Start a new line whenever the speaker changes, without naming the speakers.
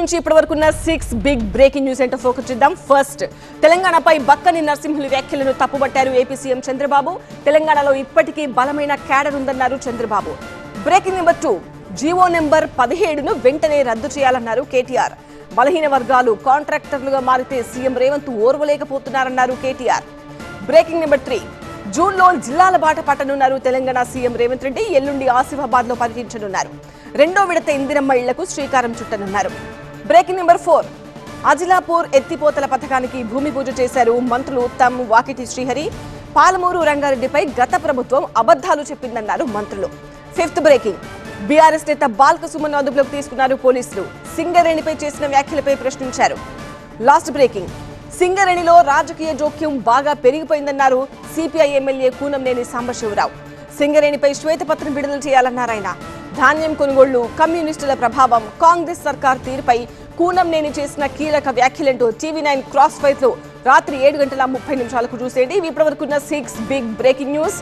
నుంచి ఇప్పటివరకున్న 6 big breaking news ఏంటో focus చేద్దాం. ఫస్ట్, తెలంగాణపై బక్కని నరసింహులు వ్యాఖ్యలను తప్పుబట్టారు ఏపీ సీఎం చంద్రబాబు. తెలంగాణలో ఇప్పటికీ బలమైన క్యాడర్ ఉందన్నారు Chandrababu. Breaking number 2, GO number 17ను వెంటనే రద్దు చేయాలన్నారు కేటీఆర్. బలహీన వర్గాలు కాంట్రాక్టర్లుగా మారితే సీఎం రేవంత్ ఓర్వలేకపోతున్నారన్నారు కేటీఆర్. బ్రేకింగ్ నెంబర్ 3, జూన్లో జిల్లాల బాట పట్టనున్నారు తెలంగాణ సీఎం రేవంత్ రెడ్డి. ఎల్లుండి ఆసిఫాబాద్ లో పర్యటించనున్నారు. రెండో విడత ఇందిరమ్మ ఇళ్లకు శ్రీకారం చుట్టనున్నారు. బ్రేకింగ్ నెంబర్ 4, అజిలాపూర్ ఎత్తిపోతల పథకానికి భూమి పూజ చేశారు మంత్రులు ఉత్తమ్, వాకిటి శ్రీహరి. పాలమూరు రంగారెడ్డిపై గత ప్రభుత్వం అబద్ధాలు చెప్పిందన్నారు మంత్రులు. ఫిఫ్త్ బ్రేకింగ్, బీఆర్ఎస్ నేత బాల్క సుమన్ అదుపులోకి తీసుకున్నారు పోలీసులు. సింగరేణిపై చేసిన వ్యాఖ్యలపై ప్రశ్నించారు. లాస్ట్ బ్రేకింగ్, సింగరేణిలో రాజకీయ జోక్యం బాగా పెరిగిపోయిందన్నారు సిపిఐ ఎమ్మెల్యే కూనంనేని సాంబశివరావు. సింగరేణిపై శ్వేతపత్రం విడుదల చేయాలన్నారాయన. ధాన్యం కొనుగోళ్లు, కమ్యూనిస్టుల ప్రభావం, కాంగ్రెస్ సర్కార్ తీరుపై కూనంనేని చేసిన కీలక వ్యాఖ్యలంటూ TV9 క్రాస్ ఫైర్ లో రాత్రి 7:30 చూసేయండి. ఇప్పటివరకున్న 6 బిగ్ బ్రేకింగ్ న్యూస్.